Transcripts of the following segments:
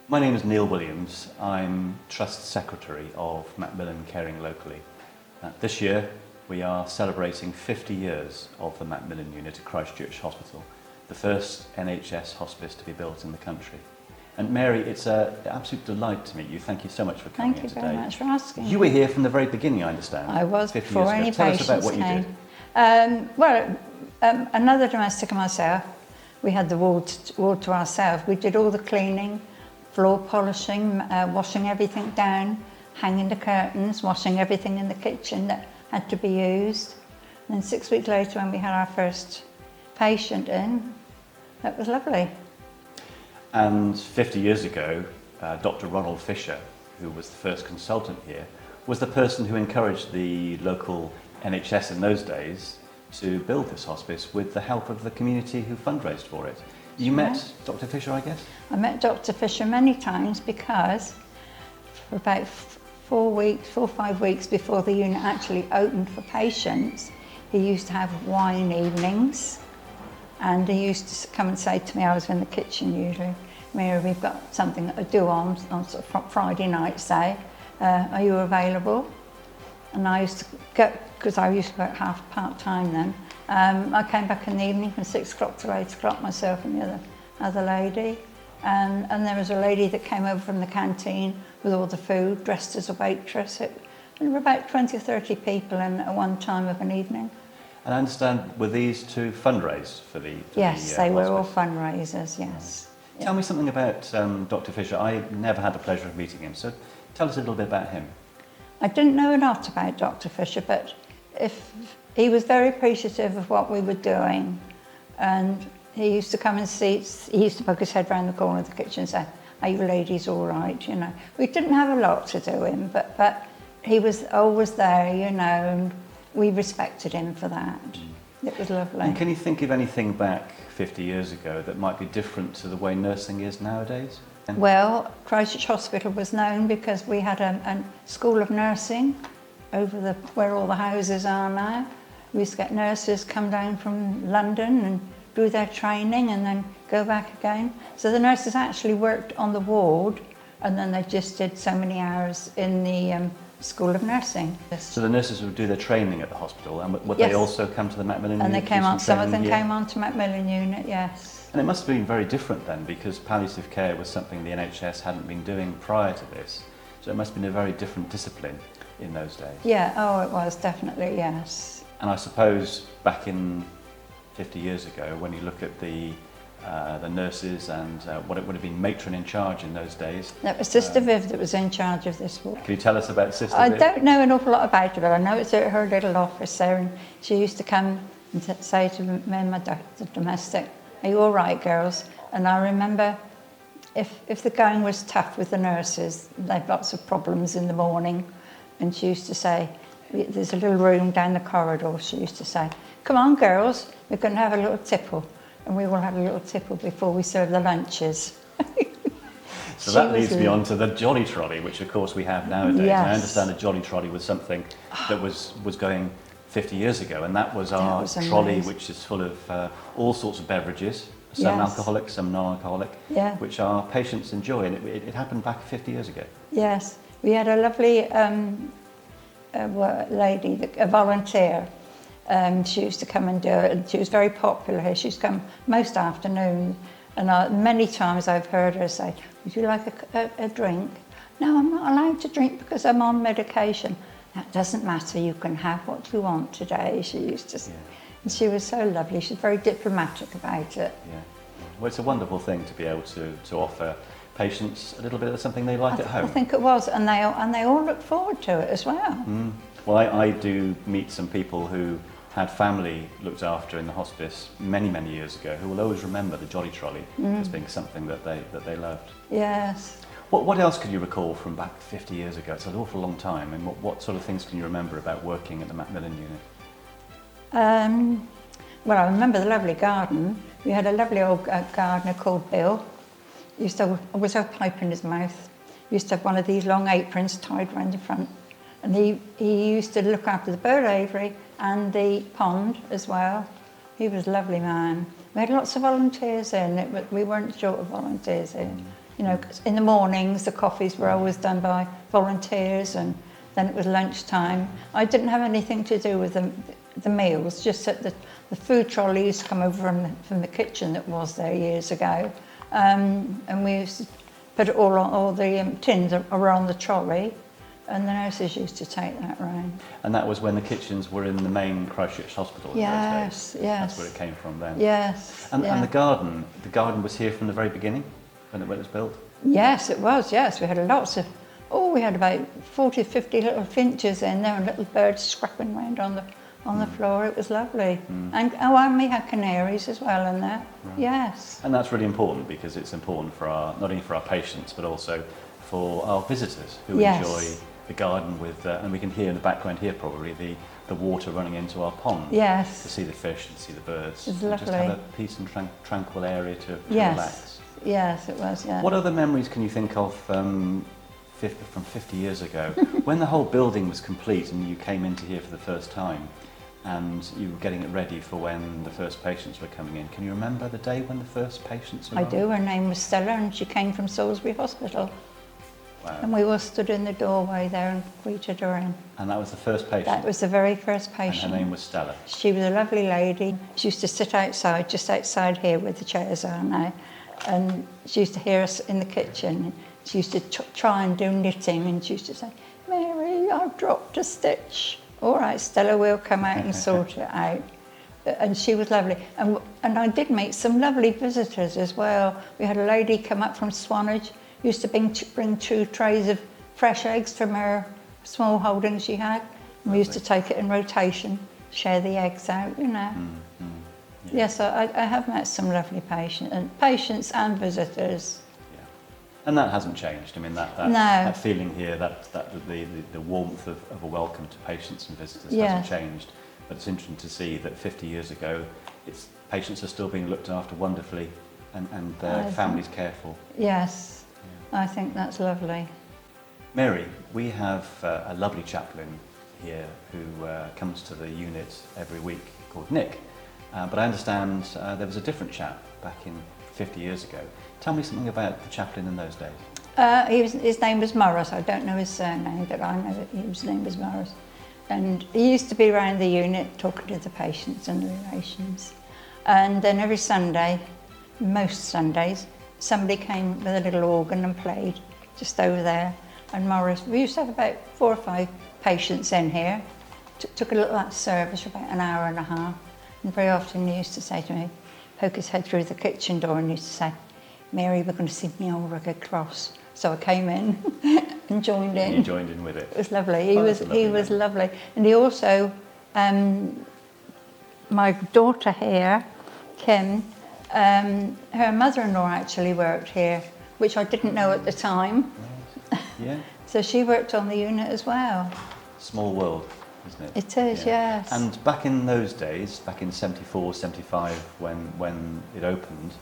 My name is Neil Williams. I'm Trust Secretary of Macmillan Caring Locally. This year we are celebrating 50 years of the Macmillan Unit at Christchurch Hospital, the first NHS hospice to be built in the country. And Mary, it's an absolute delight to meet you. Thank you so much for coming in today. Thank you very much for asking. You were here from the very beginning, I understand. I was, before any Tell us patients about what came. you did. Another domestic and myself, we had the ward to ourselves. We did all the cleaning, floor polishing, washing everything down, hanging the curtains, washing everything in the kitchen that had to be used. And then 6 weeks later, when we had our first patient in, that was lovely. And 50 years ago, Dr. Ronald Fisher, who was the first consultant here, was the person who encouraged the local NHS in those days to build this hospice with the help of the community who fundraised for it. You met Dr. Fisher, I guess? I met Dr. Fisher many times because for about 4 or 5 weeks before the unit actually opened for patients, he used to have wine evenings. And he used to come and say to me, I was in the kitchen usually, Mary, we've got something to do on sort of Friday night, say, are you available? And I used to go, because I used to work half part-time then, I came back in the evening from 6 o'clock to 8 o'clock, myself and the other lady. And there was a lady that came over from the canteen with all the food, dressed as a waitress. There were about 20 or 30 people in at one time of an evening. And I understand, were these to fundraise for the Yes, they were all hospice? fundraisers, yes. Right. Tell me something about Dr. Fisher. I never had the pleasure of meeting him, so tell us a little bit about him. I didn't know a lot about Dr. Fisher, but he was very appreciative of what we were doing, and he used to come and see, he used to poke his head round the corner of the kitchen and say, are you ladies all right, you know. We didn't have a lot to do him, but he was always there, you know, and we respected him for that. It was lovely. And can you think of anything back 50 years ago that might be different to the way nursing is nowadays? Well, Christchurch Hospital was known because we had a school of nursing over where all the houses are now. We used to get nurses come down from London and do their training and then go back again. So the nurses actually worked on the ward and then they just did so many hours in the School of Nursing. So the nurses would do their training at the hospital, and would Yes. they also come to the Macmillan Unit? And they came on, some of them here? came on to Macmillan Unit, yes. And it must have been very different then, because palliative care was something the NHS hadn't been doing prior to this. So it must have been a very different discipline in those days. Yeah, oh, it was definitely, yes. And I suppose back in 50 years ago, when you look at the nurses and what it would have been matron in charge in those days. That was Sister Viv that was in charge of this ward. Can you tell us about Sister I Viv? don't know an awful lot about her, but I know it's at her little office there, and she used to come and say to me and the domestic, are you all right, girls? And I remember if the going was tough with the nurses, they had lots of problems in the morning, and she used to say, there's a little room down the corridor, she used to say, come on, girls, we're going to have a little tipple. And we will have a little tipple before we serve the lunches. So that leads me on to the jolly trolley, which of course we have nowadays. Yes. I understand a jolly trolley was something that was going 50 years ago, and that was our trolley, which is full of all sorts of beverages, some alcoholic, some non-alcoholic, which our patients enjoy, and it happened back 50 years ago. Yes, we had a lovely lady, a volunteer. She used to come and do it, and she was very popular here. She used to come most afternoons, and many times I've heard her say, would you like a drink? No, I'm not allowed to drink because I'm on medication. That doesn't matter, you can have what you want today, she used to say. And she was so lovely, she's very diplomatic about it. Yeah. Well, it's a wonderful thing to be able to offer patients a little bit of something they like at home. I think it was, and they all look forward to it as well. Well, I do meet some people who had family looked after in the hospice many years ago, who will always remember the jolly trolley as being something that they loved. Yes. What else can you recall from back 50 years ago? It's an awful long time. And what sort of things can you remember about working at the Macmillan Unit? Well, I remember the lovely garden. We had a lovely old gardener called Bill. He used to always have a pipe in his mouth. He used to have one of these long aprons tied round the front. And he used to look after the bird aviary and the pond as well. He was a lovely man. We had lots of volunteers in. We weren't short of volunteers in. You know, 'cause in the mornings the coffees were always done by volunteers, and then it was lunchtime. I didn't have anything to do with the meals, just that the food trolley used to come over from the kitchen that was there years ago, and we used to put it all the tins are on the trolley, and the nurses used to take that round. And that was when the kitchens were in the main Christchurch Hospital in Yes, those days? yes. That's where it came from then? Yes. And, yeah. and the garden was here from the very beginning, when it was built? Yes, it was, yes. We had lots of, we had about 40, 50 little finches in there and little birds scrapping around on the floor. It was lovely. And we had canaries as well in there. Right. Yes. And that's really important, because it's important for not only for our patients, but also for our visitors who enjoy the garden with, and we can hear in the background here probably the water running into our pond. Yes. To see the fish and see the birds. It's and lovely. just have a peace and tranquil area to relax. Yes, it was, yeah. What other memories can you think of from 50 years ago, when the whole building was complete and you came into here for the first time and you were getting it ready for when the first patients were coming in? Can you remember the day when the first patients arrived? I do. Her name was Stella and she came from Salisbury Hospital. Wow. And we all stood in the doorway there and greeted her in. And that was the first patient? That was the very first patient. And her name was Stella? She was a lovely lady. She used to sit outside, just outside here where the chairs are now. And she used to hear us in the kitchen. She used to try and do knitting, and she used to say, "Mary, I've dropped a stitch." "All right, Stella, we'll come out and sort it out." And she was lovely. And I did meet some lovely visitors as well. We had a lady come up from Swanage, used to bring 2 trays of fresh eggs from her small holding she had. And we used to take it in rotation, share the eggs out, you know. Yeah. Yes, I have met some lovely patients and visitors. Yeah. And that hasn't changed. I mean, No. that feeling here, the warmth of a welcome to patients and visitors hasn't changed. But it's interesting to see that 50 years ago, patients are still being looked after wonderfully, and their families cared for. Yes, yeah. I think that's lovely. Mary, we have a lovely chaplain here who comes to the unit every week called Nick. But I understand there was a different chap back in 50 years ago. Tell me something about the chaplain in those days. His name was Morris. I don't know his surname, but I know that his name was Morris. And he used to be around the unit talking to the patients and the relations. And then every Sunday, most Sundays, somebody came with a little organ and played just over there. And Morris, we used to have about 4 or 5 patients in here. Took a little service for about an hour and a half. And very often he used to say to me, poke his head through the kitchen door and used to say, "Mary, we're going to sing the old rugged cross." So I came in and joined in. And you joined in with it. It was lovely. He was lovely. And he also, my daughter here, Kim, her mother-in-law actually worked here, which I didn't know at the time. Right. Yeah. So she worked on the unit as well. Small world, isn't it? It is, yes. And back in those days, back in 74, 75, when it opened,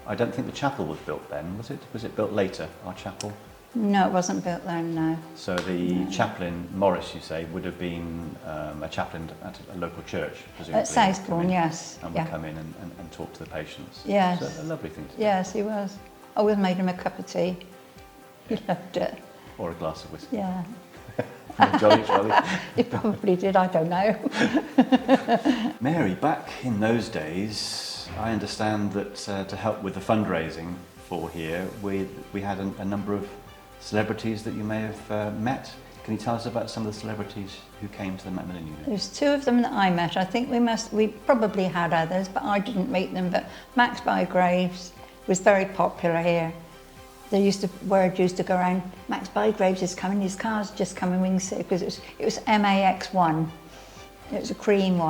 I don't think the chapel was built then, was it? Was it built later, our chapel? No, it wasn't built then, no. So the chaplain, Morris, you say, would have been a chaplain at a local church, presumably? At Stapleton, yes. And would come in and talk to the patients. Yes. So a lovely thing to do. Yes, he was. I always made him a cup of tea. He loved it. Or a glass of whiskey. Yeah. Jolly. He probably did, I don't know. Mary, back in those days, I understand that to help with the fundraising for here, we had a number of celebrities that you may have met. Can you tell us about some of the celebrities who came to the Macmillan Unit? There's 2 of them that I met. I think we probably had others, but I didn't meet them. But Max Bygraves was very popular here. Word used to go around, "Max Bygraves is coming, his car's just coming, we can see," because it was MAX1. It was a cream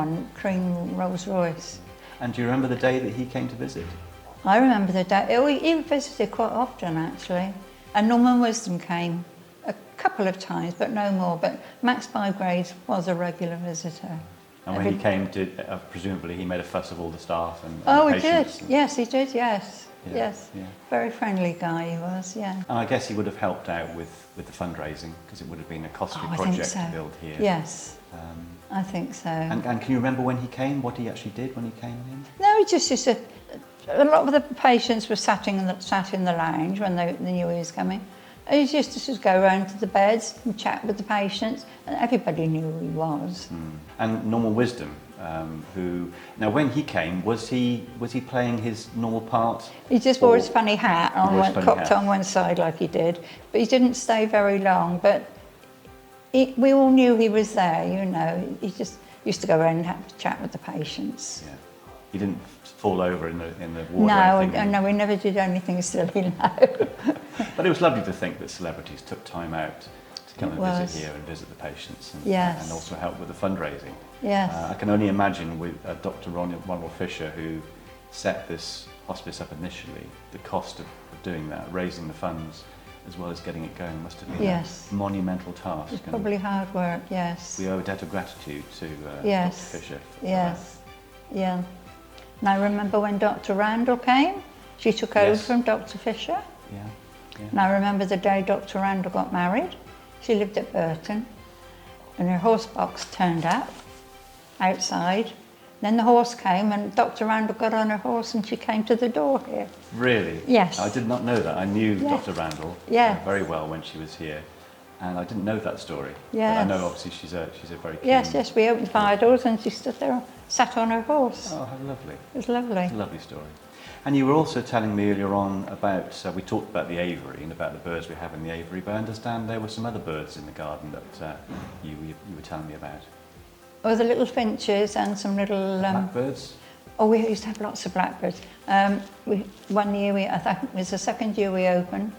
Rolls Royce. And do you remember the day that he came to visit? I remember the day. He visited quite often, actually. And Norman Wisdom came a couple of times, but no more. But Max Bygraves was a regular visitor. And when he came, presumably he made a fuss of all the staff and the patients? He did. Yes, he did, yes. Yeah, yes. Yeah. Very friendly guy he was, yeah. And I guess he would have helped out with the fundraising, because it would have been a costly project to build here. Yes, I think so. And can you remember when he came, what he actually did when he came in? No, he just used to A lot of the patients were sat in the lounge when they knew he was coming. And he used to just go around to the beds and chat with the patients, and everybody knew who he was. And Normal Wisdom, who now when he came, was he playing his normal part? He just wore his funny hat cocked on one side like he did, but he didn't stay very long. But we all knew he was there, you know. He just used to go around and have a chat with the patients. Yeah. He didn't fall over in the ward or anything? No, we never did anything silly, no. But it was lovely to think that celebrities took time out to come and visit here and visit the patients and also help with the fundraising. Yes. I can only imagine with Dr. Ronald Fisher, who set this hospice up initially, the cost of doing that, raising the funds, as well as getting it going, must have been a monumental task. It's probably hard work, yes. We owe a debt of gratitude to Dr. Fisher. Yes, yeah. And I remember when Dr. Randall came, she took over from Dr. Fisher. Yeah. And I remember the day Dr. Randall got married. She lived at Burton, and her horse box turned up outside. Then the horse came, and Dr. Randall got on her horse, and she came to the door here. Really? Yes. I did not know that. I knew Dr. Randall very well when she was here, and I didn't know that story. Yes. But I know obviously she's a very keen... Yes, we opened fire doors, and she stood there, sat on her horse. Oh, how lovely. It was lovely. It's a lovely story. And you were also telling me earlier on about, we talked about the aviary and about the birds we have in the aviary, but I understand there were some other birds in the garden that you were telling me about. Oh, the little finches and some little... blackbirds? Oh, we used to have lots of blackbirds. One year, I think it was the second year we opened,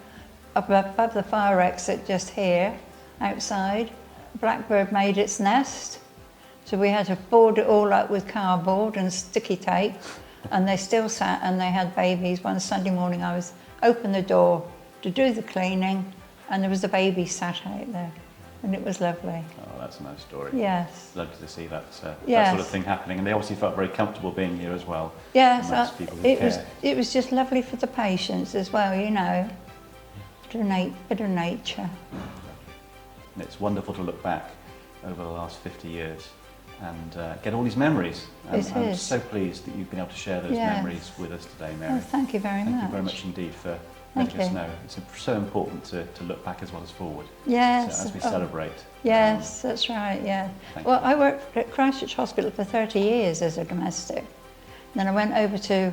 up above the fire exit just here, outside, a blackbird made its nest. So we had to board it all up with cardboard and sticky tape, and they still sat and they had babies. One Sunday morning I opened the door to do the cleaning, and there was a baby sat out there, and it was lovely. Oh, that's a nice story. Yes. Lovely to see that sort of thing happening, and they obviously felt very comfortable being here as well. Yes, it was just lovely for the patients as well, you know. Bit of nature. And it's wonderful to look back over the last 50 years and get all these memories. I'm so pleased that you've been able to share those memories with us today, Mary. Oh, thank you very much. Thank you very much indeed for letting us know. It's so important to look back as well as forward. Yes. As we celebrate. Yes, that's right, yeah. Well, I worked at Christchurch Hospital for 30 years as a domestic. Then I went over to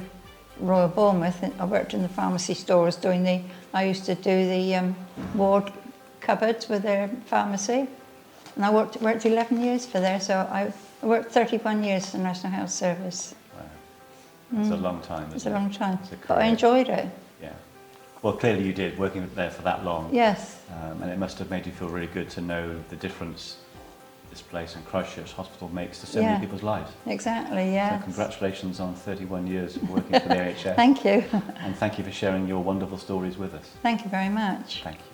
Royal Bournemouth, and I worked in the pharmacy stores I used to do the ward cupboards with their pharmacy. And I worked 11 years for there, so I worked 31 years for the National Health Service. Wow. It's a long time, isn't it? It's a long time, but I enjoyed it. Yeah. Well, clearly you did, working there for that long. Yes. And it must have made you feel really good to know the difference this place and Christchurch Hospital makes to so many people's lives. Exactly, yeah. So congratulations on 31 years of working for the NHS. Thank you. And thank you for sharing your wonderful stories with us. Thank you very much. Thank you.